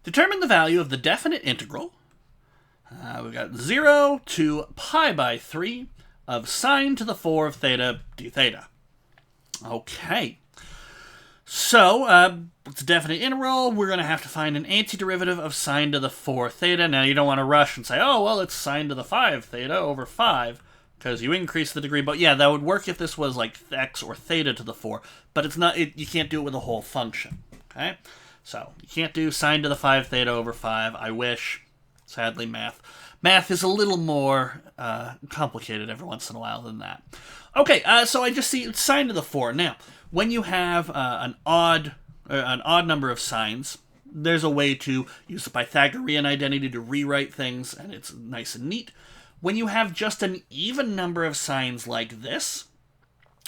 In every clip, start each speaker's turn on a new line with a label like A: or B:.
A: Determine the value of the definite integral. We've got 0 to pi by 3 of sine to the 4 of theta d theta. Okay. So, it's a definite integral. We're going to have to find an antiderivative of sine to the 4 theta. Now, you don't want to rush and say, oh, well, it's sine to the 5 theta over 5, because you increase the degree. But yeah, that would work if this was like x or theta to the 4. But it's not. You can't do it with a whole function. Okay? So, you can't do sine to the 5 theta over 5. I wish. Sadly, math is a little more complicated every once in a while than that. Okay, so I just see sine to the 4. Now, when you have an odd number of signs, there's a way to use the Pythagorean identity to rewrite things, and it's nice and neat. When you have just an even number of signs like this,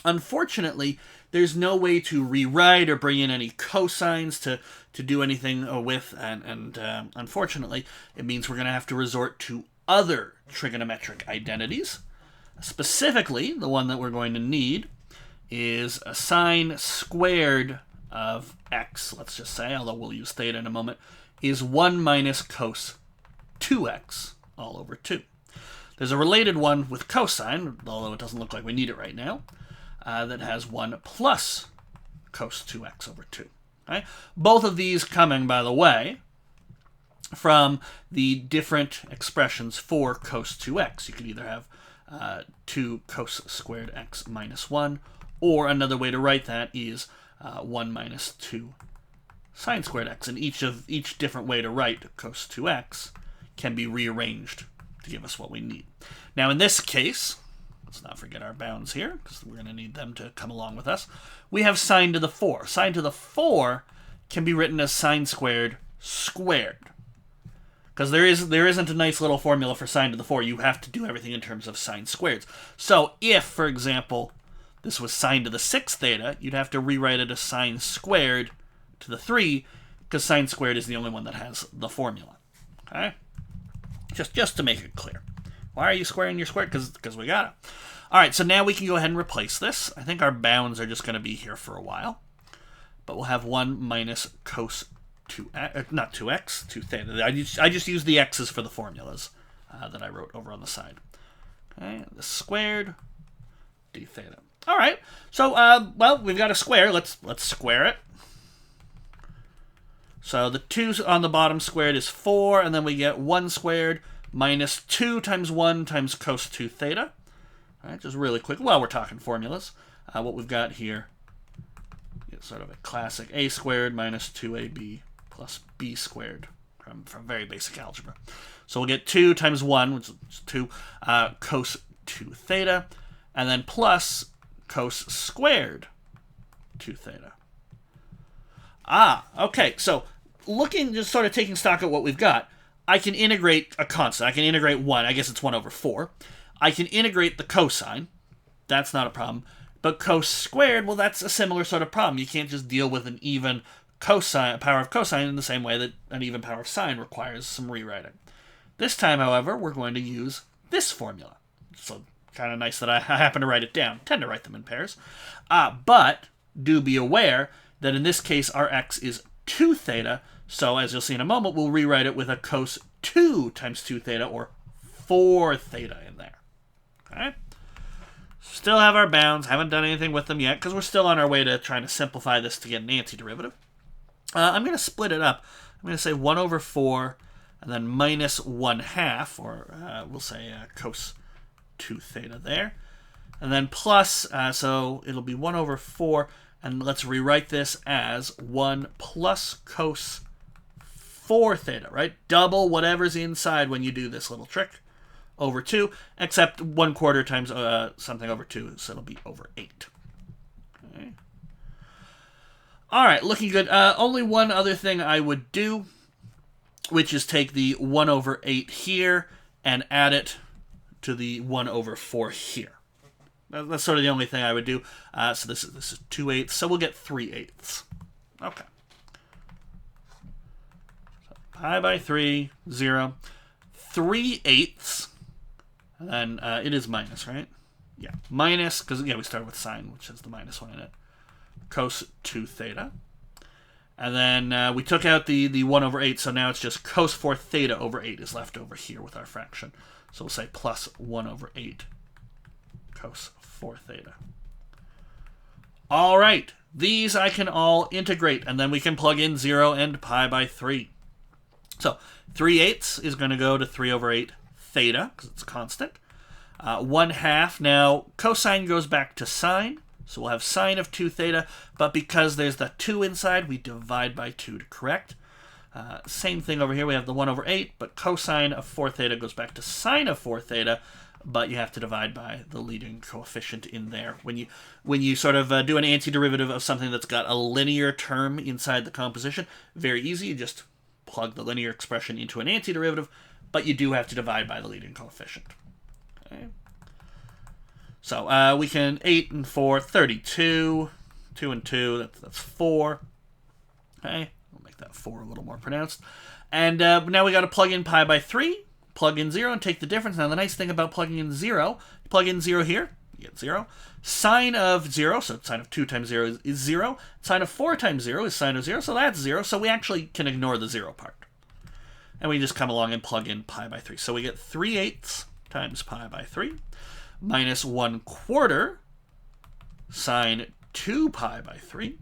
A: unfortunately, there's no way to rewrite or bring in any cosines to do anything with, and unfortunately, it means we're going to have to resort to other trigonometric identities. Specifically, the one that we're going to need is a sine squared of x, let's just say, although we'll use theta in a moment, is 1 minus cos 2x all over 2. There's a related one with cosine, although it doesn't look like we need it right now, that has 1 plus cos 2x over 2. Okay? Both of these coming, by the way, from the different expressions for cos 2x. You could either have 2 cos squared x minus 1, or another way to write that is 1 minus 2 sine squared x. And each different way to write cos 2x can be rearranged to give us what we need. Now, in this case, let's not forget our bounds here, because we're going to need them to come along with us. We have sine to the 4. Sine to the 4 can be written as sine squared squared. Because there isn't a nice little formula for sine to the 4. You have to do everything in terms of sine squareds. So if, for example, this was sine to the 6 theta, you'd have to rewrite it as sine squared to the 3, because sine squared is the only one that has the formula. Okay? Just to make it clear. Why are you squaring your squared? Because we got it. All right, so now we can go ahead and replace this. I think our bounds are just going to be here for a while. But we'll have 1 minus cos 2x, not 2x, 2 theta. I just used the x's for the formulas that I wrote over on the side. Okay, the squared d theta. All right, so, well, we've got a square. Let's square it. So the 2 on the bottom squared is 4, and then we get 1 squared minus 2 times 1 times cos 2 theta. All right, just really quick, while we're talking formulas, what we've got here is sort of a classic a squared minus 2ab plus b squared from very basic algebra. So we'll get 2 times 1, which is 2, cos 2 theta, and then plus cos squared 2 theta. Okay, so looking, just sort of taking stock of what we've got, I can integrate a constant. I can integrate 1. I guess it's 1 over 4. I can integrate the cosine. That's not a problem. But cos squared, well, that's a similar sort of problem. You can't just deal with an even cosine, power of cosine in the same way that an even power of sine requires some rewriting. This time, however, we're going to use this formula. So kind of nice that I happen to write it down. Tend to write them in pairs. But do be aware that in this case, our x is 2 theta. So as you'll see in a moment, we'll rewrite it with a cos 2 times 2 theta, or 4 theta in there. Okay? Still have our bounds. Haven't done anything with them yet, because we're still on our way to trying to simplify this to get an antiderivative. I'm going to split it up. I'm going to say 1 over 4, and then minus 1/2, or we'll say cos 2 theta there. And then plus, so it'll be 1 over 4, and let's rewrite this as 1 plus cos 4 theta, right? Double whatever's inside when you do this little trick over 2, except 1/4 times something over 2, so it'll be over 8. Okay. All right, looking good. Only one other thing I would do, which is take the 1 over 8 here and add it to the 1 over 4 here. That's sort of the only thing I would do. So this is 2/8, so we'll get 3/8. Okay. So pi by 3, 0. 3/8, and then it is minus, right? Yeah, minus, because we started with sine, which has the minus 1 in it. Cos 2 theta. And then we took out the 1 over 8, so now it's just cos 4 theta over 8 is left over here with our fraction. So we'll say plus 1 over 8 cos 4 theta. All right, these I can all integrate, and then we can plug in 0 and pi by 3. So 3/8 is going to go to 3 over 8 theta, because it's constant. 1/2, now cosine goes back to sine, so we'll have sine of 2 theta, but because there's the 2 inside, we divide by 2 to correct. Same thing over here, we have the 1 over 8, but cosine of 4 theta goes back to sine of 4 theta, but you have to divide by the leading coefficient in there. When you sort of do an antiderivative of something that's got a linear term inside the composition, very easy, you just plug the linear expression into an antiderivative, but you do have to divide by the leading coefficient. Okay. So we can 8 and 4, 32, 2 and 2, that's 4. Okay, we'll make that 4 a little more pronounced. And now we got to plug in pi by 3, plug in 0, and take the difference. Now the nice thing about plugging in 0, you plug in 0 here, you get 0. Sine of 0, so sine of 2 times 0 is 0. Sine of 4 times 0 is sine of 0, so that's 0. So we actually can ignore the 0 part. And we just come along and plug in pi by 3. So we get 3/8 times pi by 3 minus 1/4 sine 2 pi by 3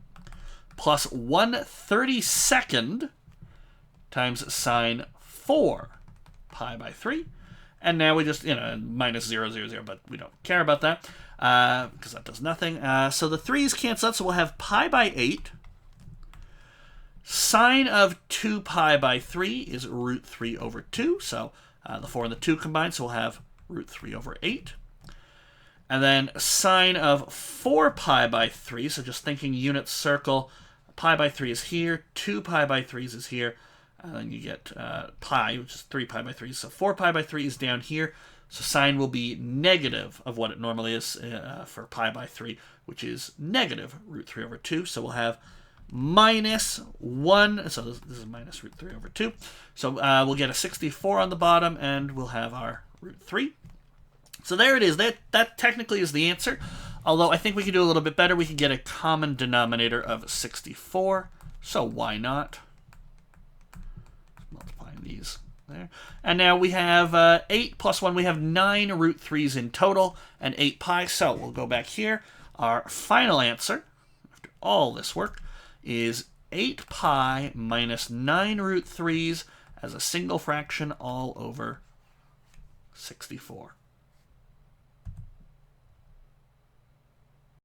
A: plus 1/32 times sine 4 pi by 3. And now we just, minus 0, 0, 0, but we don't care about that because that does nothing. So the 3's cancel out, so we'll have pi by 8. Sine of 2 pi by 3 is root 3 over 2, so the 4 and the 2 combine, so we'll have root 3 over 8. And then sine of 4 pi by 3, so just thinking unit circle, pi by 3 is here, 2 pi by 3s is here, and then you get pi, which is 3 pi by 3. So 4 pi by 3 is down here, so sine will be negative of what it normally is for pi by 3, which is negative root 3 over 2. So we'll have minus 1, so this is minus root 3 over 2. So we'll get a 64 on the bottom, and we'll have our root 3. So there it is. That technically is the answer, although I think we could do a little bit better. We could get a common denominator of 64, so why not? Multiplying these there. And now we have 8 plus 1. We have 9 root 3's in total, and 8 pi. So we'll go back here. Our final answer, after all this work, is 8 pi minus 9 root 3's as a single fraction all over 64.